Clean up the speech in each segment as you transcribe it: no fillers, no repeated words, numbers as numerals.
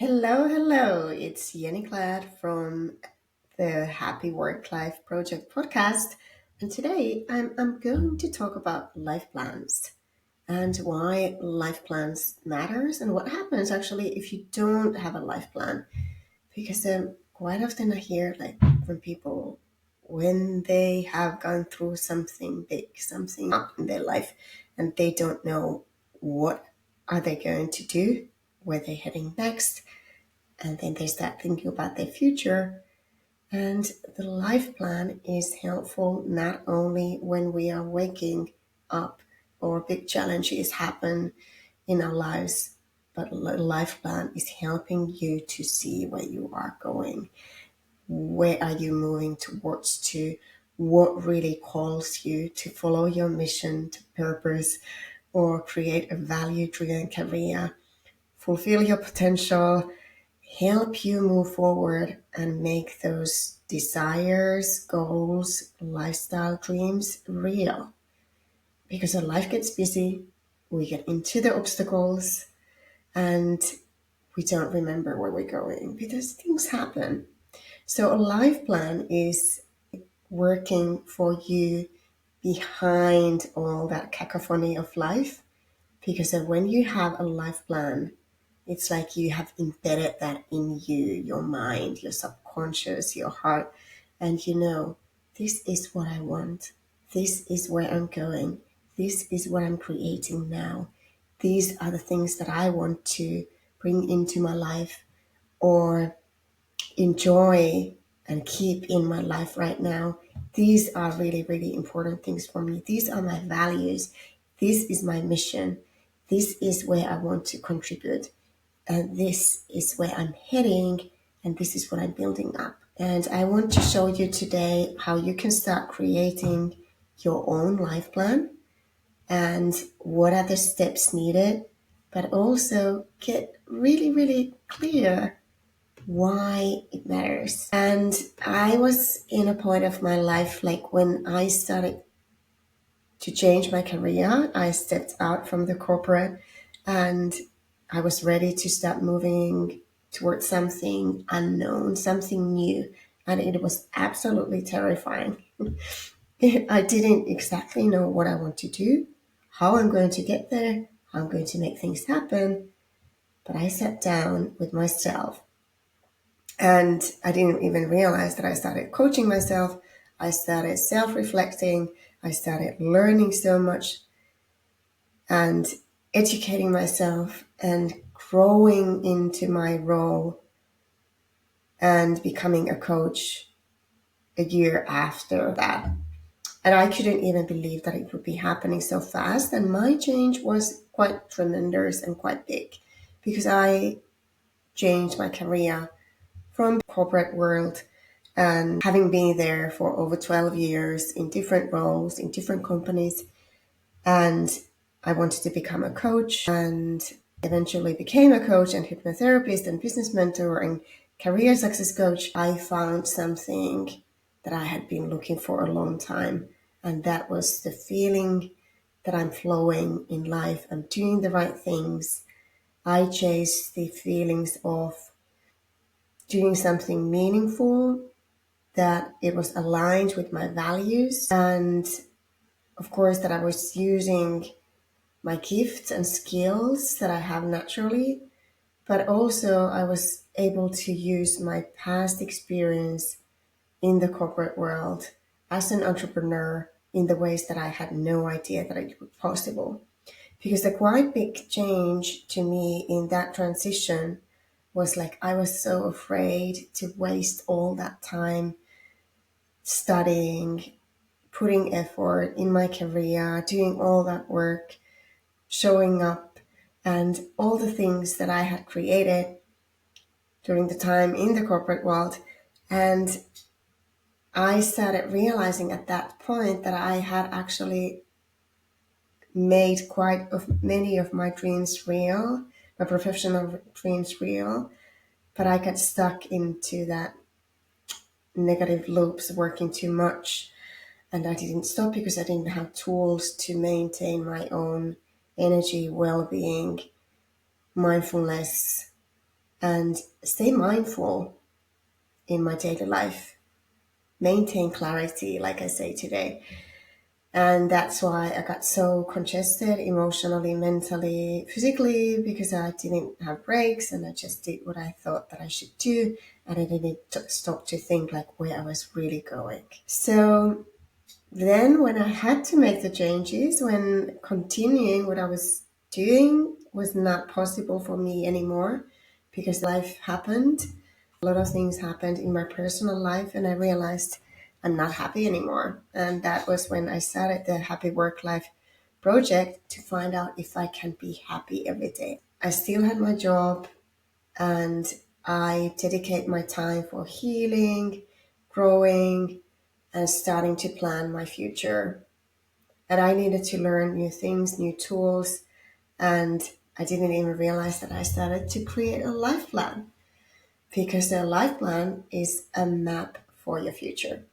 Hello, hello. It's Jenny Glad from the Happy Work Life Project podcast. And today I'm going to talk about life plans and why life plans matters and what happens actually if you don't have a life plan. Because quite often I hear like from people when they have gone through something big, something up in their life, and they don't know what are they going to do, where they're heading next, and then they start thinking about their future. And the life plan is helpful not only when we are waking up or big challenges happen in our lives, but a life plan is helping you to see where you are going. Where are you moving towards to? What really calls you to follow your mission, to purpose, or create a value driven career? Fulfill your potential, help you move forward and make those desires, goals, lifestyle dreams real. Because our life gets busy, we get into the obstacles, and we don't remember where we're going because things happen. So, a life plan is working for you behind all that cacophony of life. Because when you have a life plan, it's like you have embedded that in you, your mind, your subconscious, your heart, and you know, this is what I want. This is where I'm going. This is what I'm creating now. These are the things that I want to bring into my life or enjoy and keep in my life right now. These are really, really important things for me. These are my values. This is my mission. This is where I want to contribute. And this is where I'm heading. And this is what I'm building up. And I want to show you today how you can start creating your own life plan and what are the steps needed, but also get really, really clear why it matters. And I was in a point of my life like when I started to change my career, I stepped out from the corporate and I was ready to start moving towards something unknown, something new. And it was absolutely terrifying. I didn't exactly know what I want to do, how I'm going to get there, how I'm going to make things happen. But I sat down with myself and I didn't even realize that I started coaching myself. I started self reflecting. I started learning so much and educating myself and growing into my role and becoming a coach a year after that. And I couldn't even believe that it would be happening so fast. And my change was quite tremendous and quite big because I changed my career from the corporate world and having been there for over 12 years in different roles, in different companies. And I wanted to become a coach and eventually became a coach and hypnotherapist and business mentor and career success coach. I found something that I had been looking for a long time. And that was the feeling that I'm flowing in life. I'm doing the right things. I chase the feelings of doing something meaningful, that it was aligned with my values, and of course, that I was using my gifts and skills that I have naturally, but also I was able to use my past experience in the corporate world as an entrepreneur in the ways that I had no idea that it was possible. Because the quite big change to me in that transition was like I was so afraid to waste all that time studying, putting effort in my career, doing all that work, showing up, and all the things that I had created during the time in the corporate world. And I started realizing at that point that I had actually made quite of many of my dreams real, my professional dreams real, but I got stuck into that negative loops, working too much. And I didn't stop because I didn't have tools to maintain my own energy, well being, mindfulness, and stay mindful in my daily life, maintain clarity, like I say today. And that's why I got so congested emotionally, mentally, physically, because I didn't have breaks and I just did what I thought that I should do. And I didn't stop to think like where I was really going. So then when I had to make the changes, when continuing what I was doing was not possible for me anymore because life happened, a lot of things happened in my personal life, and I realized I'm not happy anymore. And that was when I started the Happy Work Life project to find out if I can be happy every day. I still had my job and I dedicate my time for healing, growing, and starting to plan my future. And I needed to learn new things, new tools, and I didn't even realize that I started to create a life plan because a life plan is a map for your future.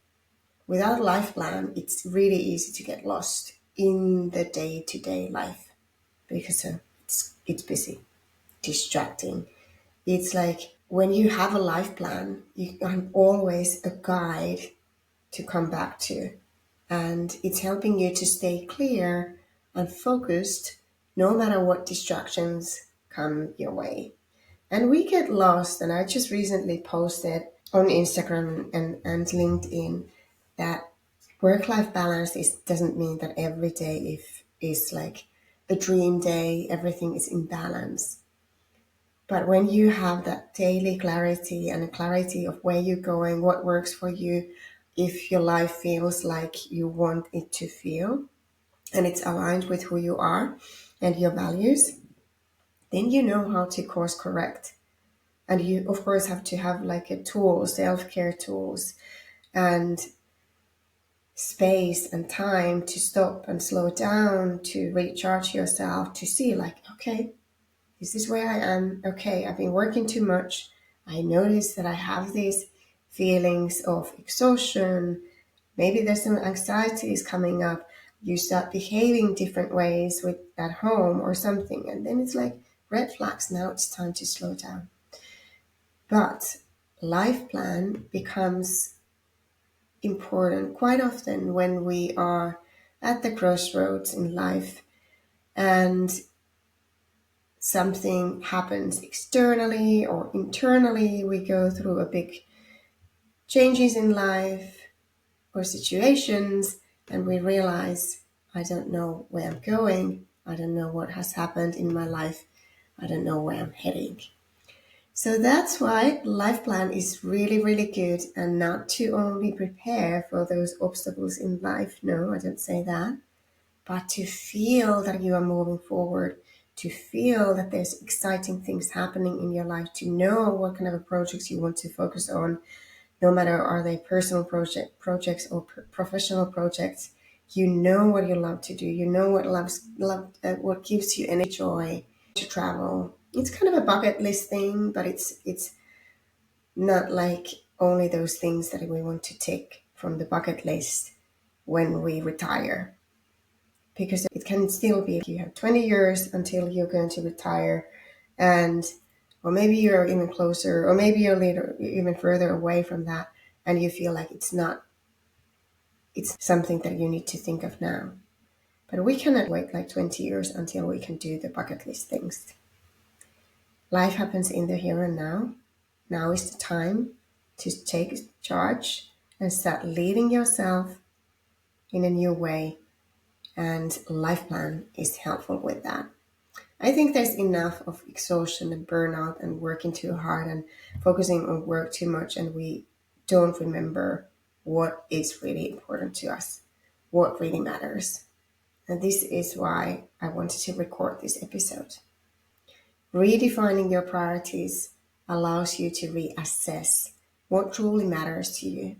Without a life plan, it's really easy to get lost in the day to day life because it's busy, distracting. It's like when you have a life plan, you have always a guide to come back to. And it's helping you to stay clear and focused no matter what distractions come your way. And we get lost, and I just recently posted on Instagram and LinkedIn that work-life balance doesn't mean that every day if is like a dream day, everything is in balance. But when you have that daily clarity and a clarity of where you're going, what works for you, if your life feels like you want it to feel, and it's aligned with who you are and your values, then you know how to course correct. And you, of course, have to have like a tool, self care tools, and space and time to stop and slow down, to recharge yourself, to see, like, okay, this is where I am. Okay, I've been working too much. I notice that I have these feelings of exhaustion. Maybe there's some anxieties coming up. You start behaving different ways with at home or something, and then it's like red flags. Now it's time to slow down. But life plan becomes important quite often when we are at the crossroads in life and something happens externally or internally. We go through a big changes in life or situations and we realize, I don't know where I'm going. I don't know what has happened in my life. I don't know where I'm heading. So that's why life plan is really, really good, and not to only prepare for those obstacles in life. No, I don't say that. But to feel that you are moving forward, to feel that there's exciting things happening in your life, to know what kind of projects you want to focus on, no matter are they personal projects or professional projects. You know what you love to do. You know what gives you any joy to travel. It's kind of a bucket list thing, but it's not like only those things that we want to tick from the bucket list when we retire, because it can still be you have 20 years until you're going to retire, and or maybe you're even closer, or maybe you're later even further away from that, and you feel like it's something that you need to think of now. But we cannot wait like 20 years until we can do the bucket list things. Life happens in the here and now. Now is the time to take charge and start leading yourself in a new way, and life plan is helpful with that. I think there's enough of exhaustion and burnout and working too hard and focusing on work too much, and we don't remember what is really important to us, what really matters. And this is why I wanted to record this episode. Redefining your priorities allows you to reassess what truly matters to you.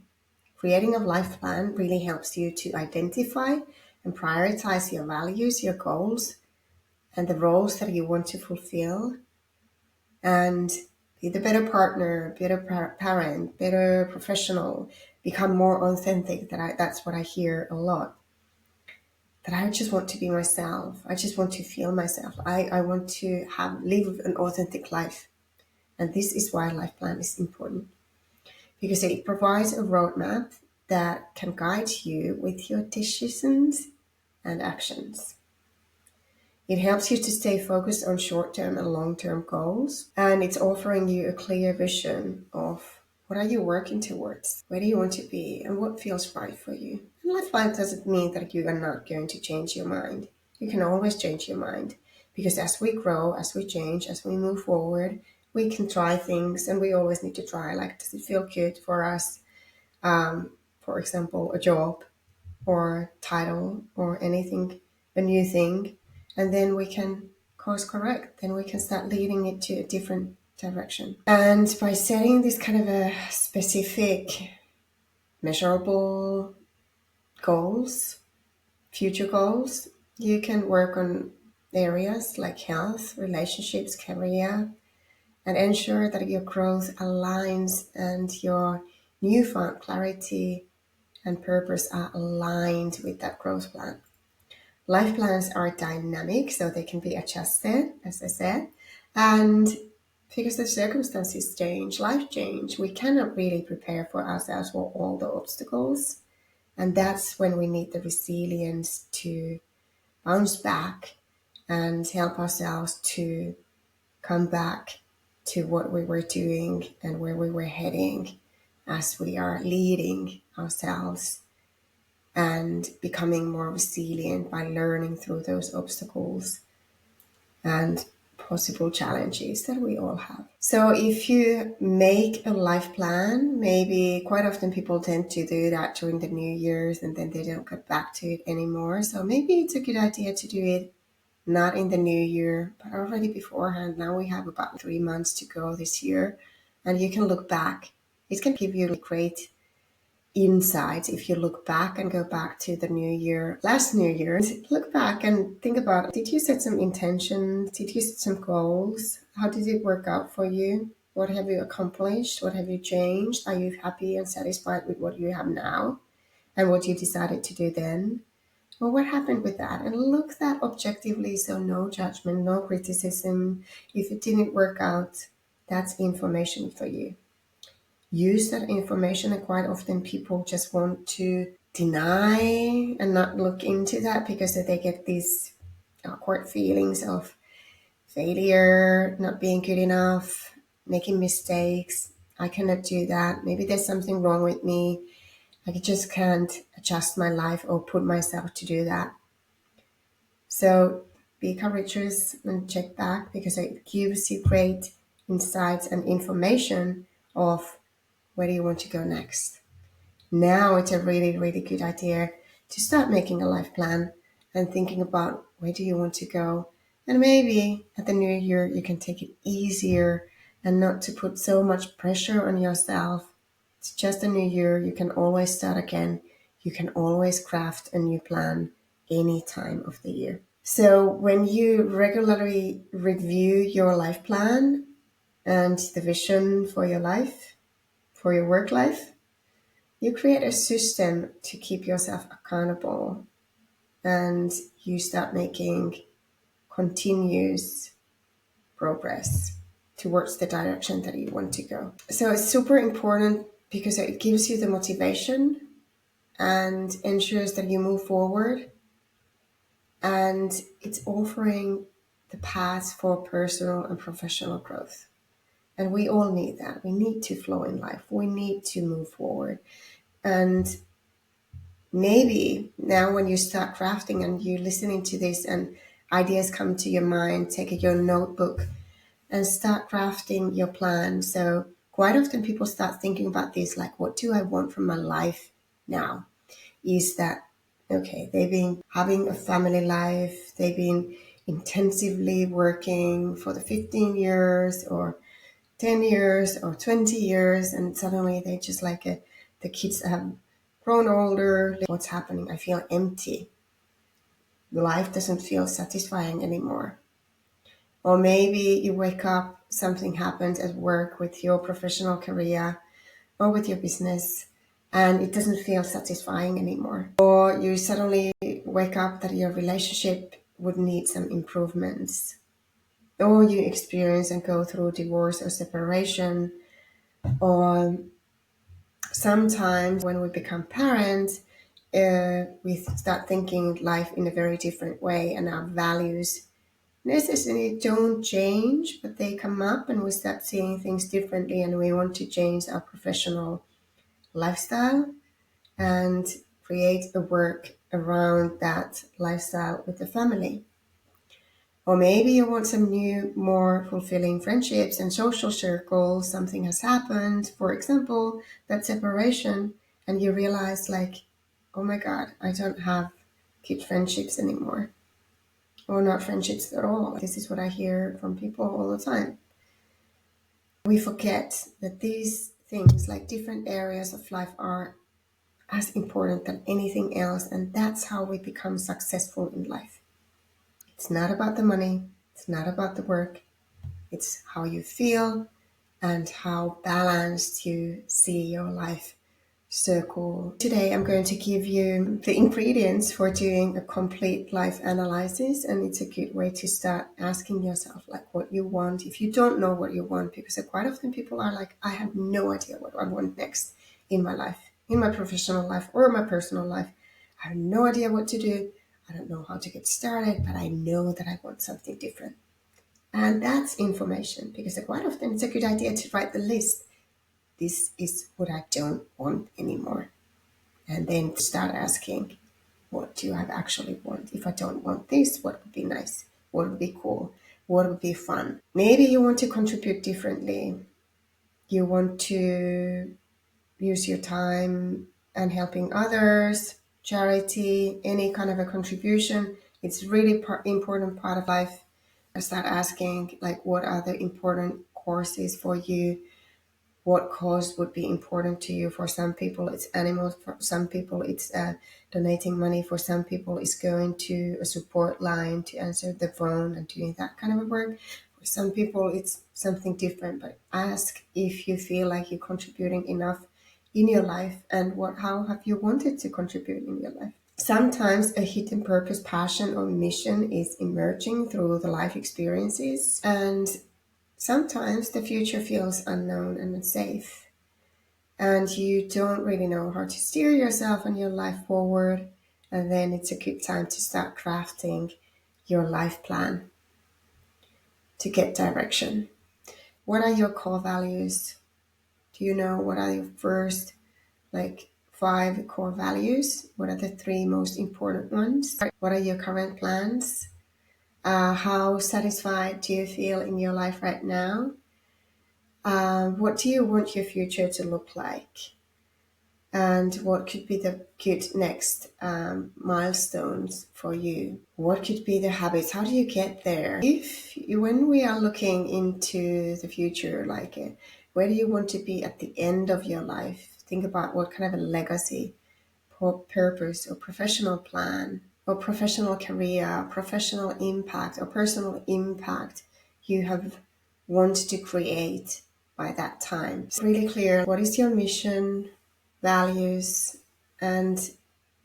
Creating a life plan really helps you to identify and prioritize your values, your goals, and the roles that you want to fulfill, and be the better partner, better parent, better professional, become more authentic. That's what I hear a lot. That I just want to be myself. I just want to feel myself. I want to live an authentic life. And this is why a life plan is important, because it provides a roadmap that can guide you with your decisions and actions. It helps you to stay focused on short-term and long-term goals, and it's offering you a clear vision of what are you working towards, where do you want to be, and what feels right for you. And life plan doesn't mean that you are not going to change your mind. You can always change your mind, because as we grow, as we change, as we move forward, we can try things, and we always need to try. Like, does it feel good for us? For example, a job or title or anything, a new thing, and then we can course correct. Then we can start leading it to a different direction. And by setting this kind of a specific, measurable goals, future goals, you can work on areas like health, relationships, career, and ensure that your growth aligns and your newfound clarity and purpose are aligned with that growth plan. Life plans are dynamic, so they can be adjusted, as I said. And because the circumstances change, life change, we cannot really prepare for ourselves for all the obstacles. And that's when we need the resilience to bounce back and help ourselves to come back to what we were doing and where we were heading as we are leading ourselves and becoming more resilient by learning through those obstacles and possible challenges that we all have. So if you make a life plan, maybe quite often people tend to do that during the New Year's and then they don't get back to it anymore. So maybe it's a good idea to do it not in the new year, but already beforehand. Now we have about 3 months to go this year, and you can look back. It can give you great insights if you look back and go back to the new year, last New Year. Look back and think about, did you set some intentions? Did you set some goals? How did it work out for you? What have you accomplished? What have you changed? Are you happy and satisfied with what you have now and what you decided to do then? Well, what happened with that? And look that objectively, so no judgment, no criticism. If it didn't work out, that's information for you. Use that information, and quite often people just want to deny and not look into that because they get these awkward feelings of failure, not being good enough, making mistakes. I cannot do that. Maybe there's something wrong with me. I just can't adjust my life or put myself to do that. So be courageous and check back, because it gives you great insights and information of where do you want to go next. Now it's a really, really good idea to start making a life plan and thinking about where do you want to go. And maybe at the new year, you can take it easier and not to put so much pressure on yourself. It's just a new year. You can always start again. You can always craft a new plan any time of the year. So when you regularly review your life plan and the vision for your life, for your work life, you create a system to keep yourself accountable, and you start making continuous progress towards the direction that you want to go. So it's super important because it gives you the motivation and ensures that you move forward, and it's offering the path for personal and professional growth. And we all need that. We need to flow in life. We need to move forward. And maybe now when you start crafting and you're listening to this and ideas come to your mind, take your notebook and start crafting your plan. So quite often people start thinking about this, like, what do I want from my life now? Is that, okay, they've been having a family life, they've been intensively working for the 15 years or 10 years or 20 years, and suddenly they just like the kids have grown older. What's happening? I feel empty. Life doesn't feel satisfying anymore. Or maybe you wake up, something happens at work with your professional career or with your business, and it doesn't feel satisfying anymore. Or you suddenly wake up that your relationship would need some improvements. or you experience and go through divorce or separation, or sometimes when we become parents, we start thinking life in a very different way, and our values necessarily don't change, but they come up, and we start seeing things differently, and we want to change our professional lifestyle and create a work around that lifestyle with the family. Or maybe you want some new, more fulfilling friendships and social circles. Something has happened, for example, that separation, and you realize, like, oh my God, I don't have good friendships anymore, or not friendships at all. This is what I hear from people all the time. We forget that these things, like different areas of life, are as important than anything else, and that's how we become successful in life. It's not about the money, it's not about the work, it's how you feel and how balanced you see your life circle. Today, I'm going to give you the ingredients for doing a complete life analysis, and it's a good way to start asking yourself, like, what you want if you don't know what you want, because quite often people are like, I have no idea what I want next in my life, in my professional life or my personal life. I have no idea what to do. I don't know how to get started, but I know that I want something different. And that's information, because quite often it's a good idea to write the list. This is what I don't want anymore. And then start asking, what do I actually want? If I don't want this, what would be nice? What would be cool? What would be fun? Maybe you want to contribute differently. You want to use your time and helping others, charity, any kind of a contribution. It's really important part of life. I start asking, like, what are the important courses for you? What cause would be important to you? For some people, it's animals. For some people, it's donating money. For some people, it's going to a support line to answer the phone and doing that kind of work. For some people, it's something different. But ask if you feel like you're contributing enough in your life, and how have you wanted to contribute in your life. Sometimes a hidden purpose, passion, or mission is emerging through the life experiences, and sometimes the future feels unknown and unsafe, and you don't really know how to steer yourself and your life forward. And then it's a good time to start crafting your life plan to get direction. What are your core values? Do you know what are your first, like, 5 core values? What are the 3 most important ones? What are your current plans? How satisfied do you feel in your life right now? What do you want your future to look like? And what could be the good next milestones for you? What could be the habits? How do you get there? When we are looking into the future, like, where do you want to be at the end of your life? Think about what kind of a legacy, or purpose, or professional plan, or professional career, professional impact, or personal impact you have wanted to create by that time. It's really clear, what is your mission, values, and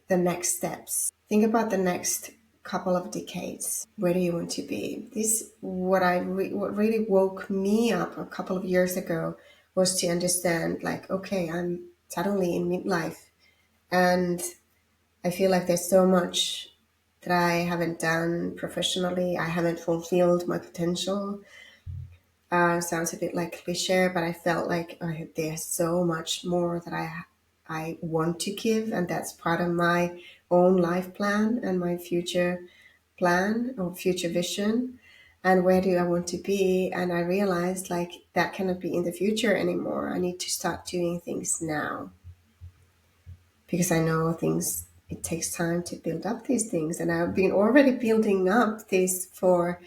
the next steps. Think about the next couple of decades. Where do you want to be? What really woke me up a couple of years ago was to understand, like, okay, I'm suddenly in midlife, and I feel like there's so much that I haven't done professionally. I haven't fulfilled my potential. Sounds a bit like cliche, but I felt like there's so much more that I want to give, and that's part of my own life plan and my future plan or future vision. And where do I want to be? And I realized, like, that cannot be in the future anymore. I need to start doing things now, because I know things. It takes time to build up these things, and I've been already building up this for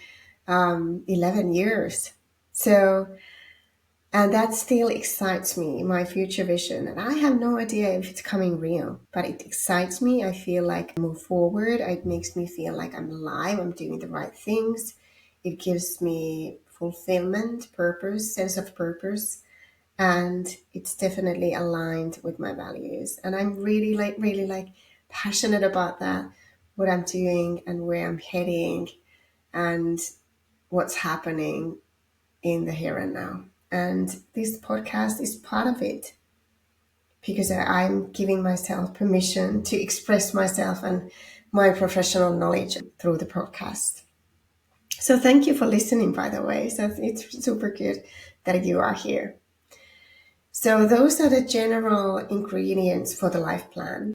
11 years. So, and that still excites me, my future vision. And I have no idea if it's coming real, but it excites me. I feel like I move forward. It makes me feel like I'm alive. I'm doing the right things. It gives me fulfillment, purpose, sense of purpose. And it's definitely aligned with my values. And I'm really passionate about that, what I'm doing and where I'm heading. And what's happening in the here and now. And this podcast is part of it because I'm giving myself permission to express myself and my professional knowledge through the podcast. So thank you for listening, by the way. So it's super good that you are here. So those are the general ingredients for the life plan.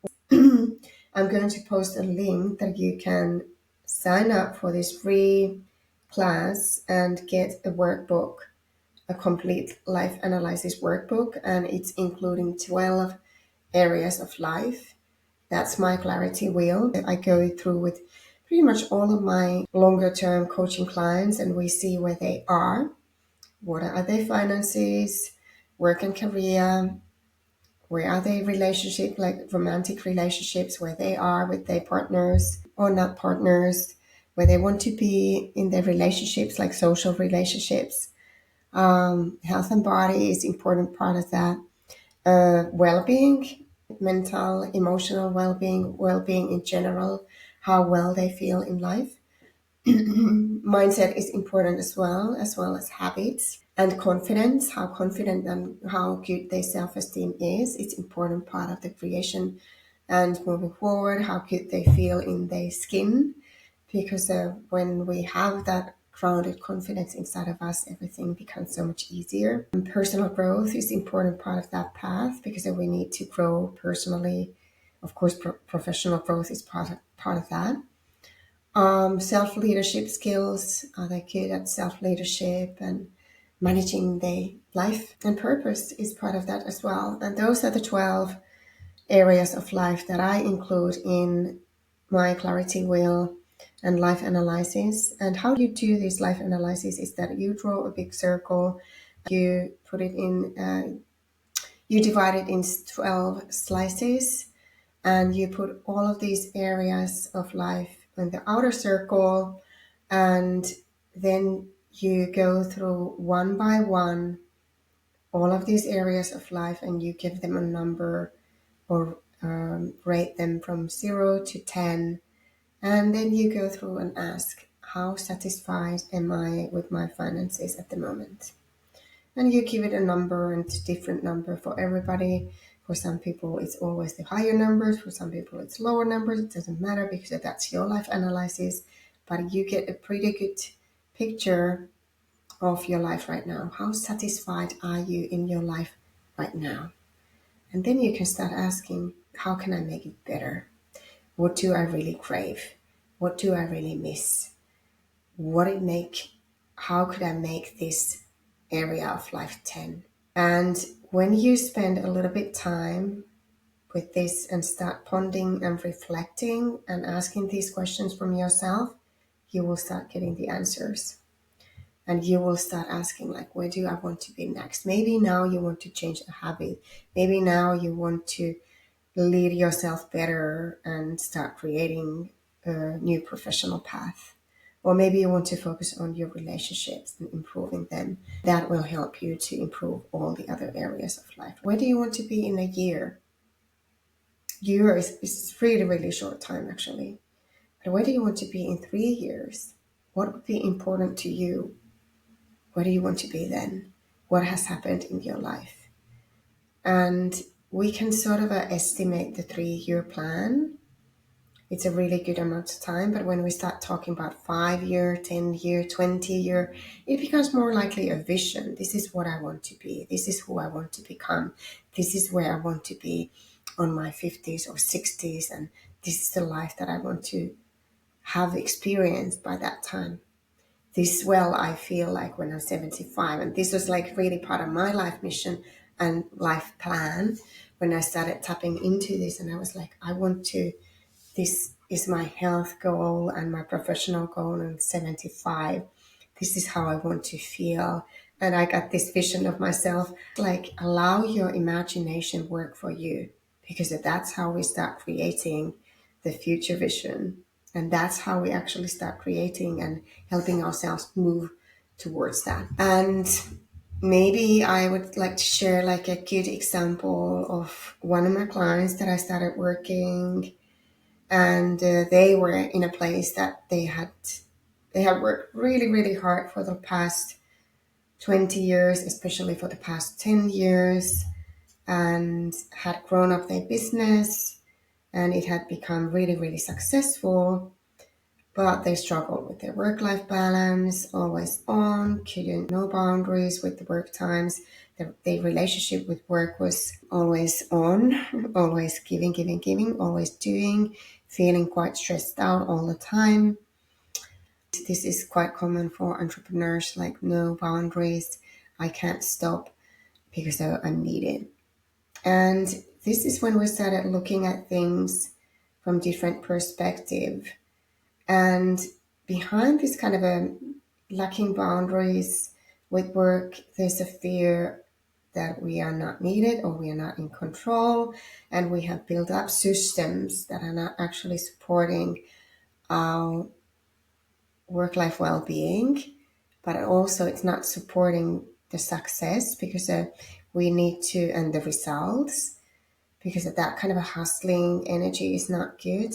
I'm going to post a link that you can sign up for this free class and get a workbook, a complete life analysis workbook, and it's including 12 areas of life. That's my clarity wheel that I go through with pretty much all of my longer term coaching clients, and we see where they are. What are their finances, work and career? Where are they relationship, like romantic relationships, where they are with their partners or not partners, where they want to be in their relationships, like social relationships. Health and body is important part of that. Well-being, mental, emotional well-being, well-being in general, how well they feel in life. Mindset is important as well as habits and confidence, how confident and how good their self-esteem is. It's important part of the creation and moving forward, how good they feel in their skin, because when we have that grounded confidence inside of us, everything becomes so much easier. And personal growth is important part of that path because we need to grow personally. Of course, professional growth is part of that. Self-leadership skills, are they good at self-leadership and managing their life, and purpose is part of that as well. And those are the 12 areas of life that I include in my clarity wheel and life analysis. And how you do this life analysis is that you draw a big circle, you put it in, you divide it in 12 slices, and you put all of these areas of life in the outer circle, and then you go through one by one all of these areas of life, and you give them a number or rate them from 0 to 10, and then you go through and ask, how satisfied am I with my finances at the moment? And you give it a number, and it's a different number for everybody. For some people, it's always the higher numbers. For some people, it's lower numbers. It doesn't matter because that's your life analysis. But you get a pretty good picture of your life right now. How satisfied are you in your life right now? And then you can start asking, how can I make it better? What do I really crave? What do I really miss? How could I make this area of life 10? And when you spend a little bit time with this and start pondering and reflecting and asking these questions from yourself, you will start getting the answers. And you will start asking, like, where do I want to be next? Maybe now you want to change a habit. Maybe now you want to lead yourself better and start creating a new professional path. Or maybe you want to focus on your relationships and improving them. That will help you to improve all the other areas of life. Where do you want to be in a year? Year is really, really short time actually. But where do you want to be in 3 years? What would be important to you? Where do you want to be then? What has happened in your life? And we can sort of estimate the 3-year plan. It's a really good amount of time, but when we start talking about 5-year, 10-year, 20-year, it becomes more likely a vision. This is what I want to be. This is who I want to become. This is where I want to be on my 50s or 60s, and this is the life that I want to have experienced by that time. This well I feel like when I'm 75, and this was like really part of my life mission and life plan when I started tapping into this, and I was like, this is my health goal and my professional goal in 75. This is how I want to feel. And I got this vision of myself. Like, allow your imagination work for you, because that's how we start creating the future vision. And that's how we actually start creating and helping ourselves move towards that. And maybe I would like to share like a good example of one of my clients that I started working, and they were in a place that they had They have worked really, really hard for the past 20 years, especially for the past 10 years, and had grown up their business, and it had become really, really successful. But they struggled with their work life balance, always on, couldn't no boundaries with the work times. Their relationship with work was always on, always giving, giving, giving, always doing, feeling quite stressed out all the time. This is quite common for entrepreneurs, like no boundaries. I can't stop because I'm needed. And this is when we started looking at things from different perspective. And behind this kind of a lacking boundaries with work, there's a fear that we are not needed or we are not in control, and we have built up systems that are not actually supporting our work-life well-being, but also it's not supporting the success because we need to, and the results, because that kind of a hustling energy is not good.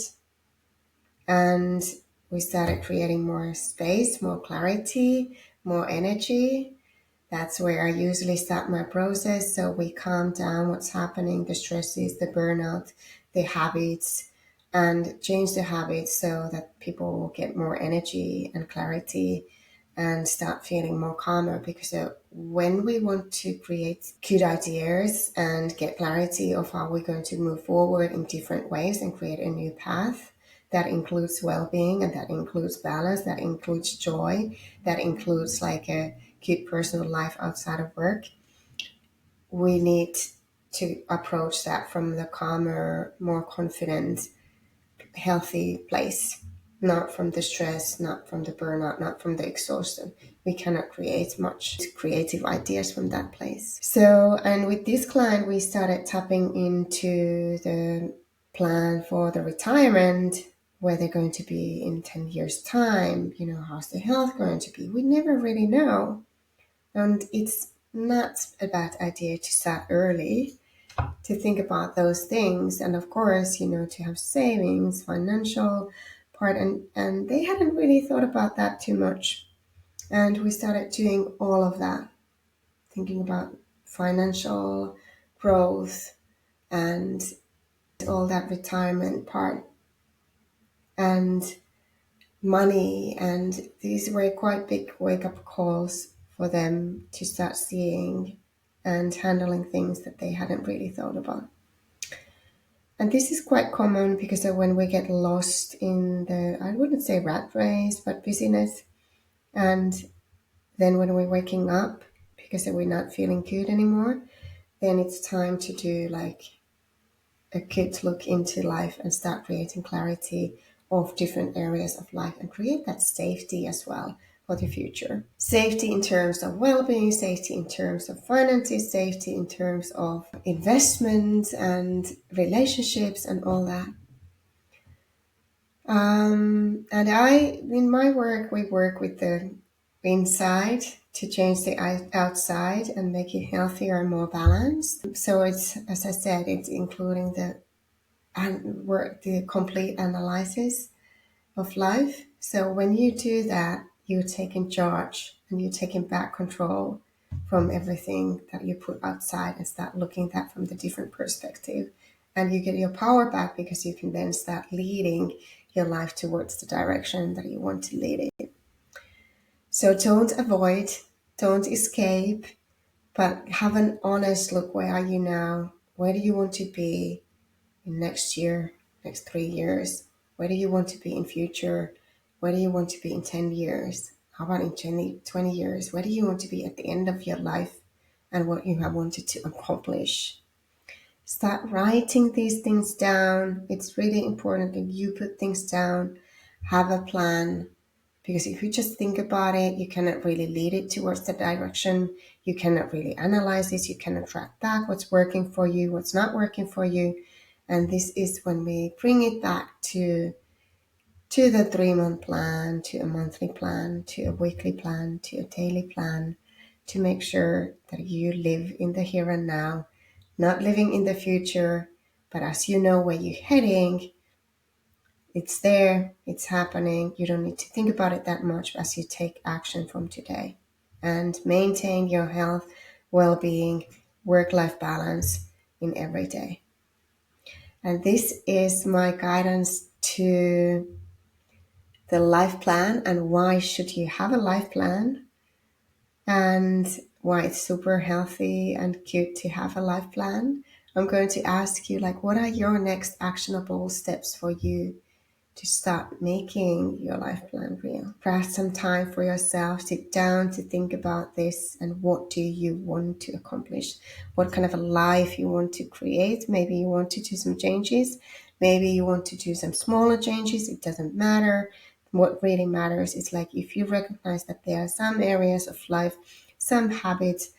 And we started creating more space, more clarity, more energy. That's where I usually start my process. So we calm down what's happening, the stresses, the burnout, the habits, and change the habits so that people will get more energy and clarity and start feeling more calmer. Because when we want to create good ideas and get clarity of how we're going to move forward in different ways and create a new path, that includes well-being, and that includes balance, that includes joy, that includes like a good personal life outside of work, we need to approach that from the calmer, more confident, healthy place, not from the stress, not from the burnout, not from the exhaustion. We cannot create much creative ideas from that place. So, and with this client, we started tapping into the plan for the retirement, where they're going to be in 10 years' time. How's the health going to be? We never really know. And it's not a bad idea to start early, to think about those things. And of course, to have savings, financial part. And they hadn't really thought about that too much. And we started doing all of that, thinking about financial growth and all that retirement part and money. And these were quite big wake up calls for them to start seeing and handling things that they hadn't really thought about. And this is quite common because when we get lost in the, I wouldn't say rat race, but busyness, and then when we're waking up because we're not feeling good anymore, then it's time to do like a good look into life and start creating clarity of different areas of life and create that safety as well for the future. Safety in terms of well-being, safety in terms of finances, safety in terms of investments and relationships and all that. And in my work, we work with the inside to change the outside and make it healthier and more balanced. So it's, as I said, it's including the complete analysis of life. So when you do that, you're taking charge and you're taking back control from everything that you put outside and start looking at that from the different perspective. And you get your power back because you can then start leading your life towards the direction that you want to lead it. So don't avoid, don't escape, but have an honest look. Where are you now? Where do you want to be in next year, next 3 years? Where do you want to be in future? Where do you want to be in 10 years? How about in 20 years? Where do you want to be at the end of your life and what you have wanted to accomplish? Start writing these things down. It's really important that you put things down, have a plan, because if you just think about it, you cannot really lead it towards the direction. You cannot really analyze this. You cannot track back what's working for you, what's not working for you. And this is when we bring it back to the 3-month plan, to a monthly plan, to a weekly plan, to a daily plan, to make sure that you live in the here and now, not living in the future, but as you know where you're heading, It's there, it's happening. You don't need to think about it that much as you take action from today and maintain your health, well being, work life balance in every day. And this is my guidance to the life plan and why should you have a life plan and why it's super healthy and cute to have a life plan. I'm going to ask you like what are your next actionable steps for you to start making your life plan real. Perhaps some time for yourself, sit down to think about this and what do you want to accomplish? What kind of a life you want to create? Maybe you want to do some changes. Maybe you want to do some smaller changes. It doesn't matter. What really matters is like if you recognize that there are some areas of life, some habits,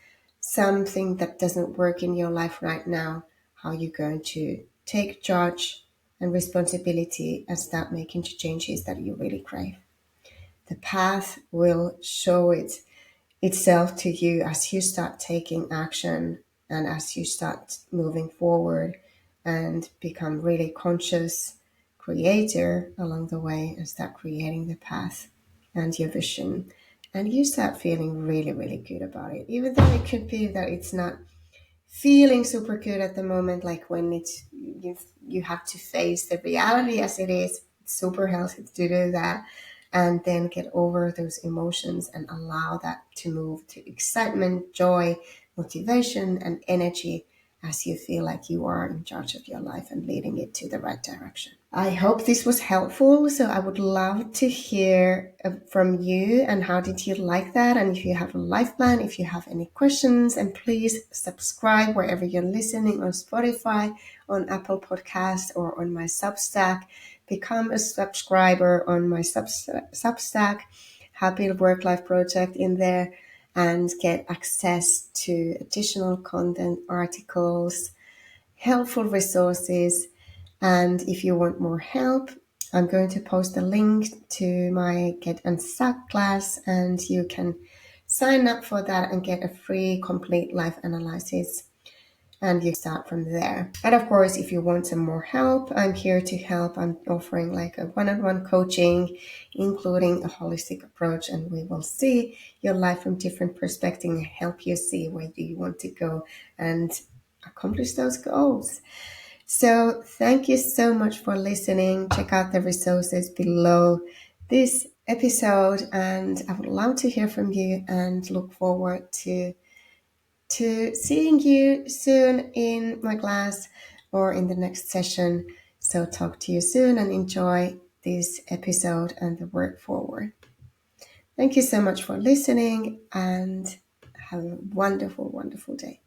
something that doesn't work in your life right now, how you're going to take charge and responsibility and start making the changes that you really crave. The path will show itself to you as you start taking action and as you start moving forward and become really conscious creator along the way and start creating the path and your vision. And you start feeling really, really good about it. Even though it could be that it's not feeling super good at the moment, like when you have to face the reality as it is. It's super healthy to do that and then get over those emotions and allow that to move to excitement, joy, motivation, and energy as you feel like you are in charge of your life and leading it to the right direction. I hope this was helpful. So I would love to hear from you and how did you like that? And if you have a life plan, if you have any questions, and please subscribe wherever you're listening on Spotify, on Apple Podcast, or on my Substack. Become a subscriber on my Substack, Happy Work Life Project in there, and get access to additional content, articles, helpful resources. And if you want more help, I'm going to post a link to my Get Unstuck class, and you can sign up for that and get a free complete life analysis. And you start from there. And of course, if you want some more help, I'm here to help. I'm offering like a one-on-one coaching, including a holistic approach, and we will see your life from different perspectives and help you see where do you want to go and accomplish those goals. So thank you so much for listening. Check out the resources below this episode, and I would love to hear from you and look forward to seeing you soon in my class or in the next session. So talk to you soon and enjoy this episode and the work forward. Thank you so much for listening and have a wonderful, wonderful day.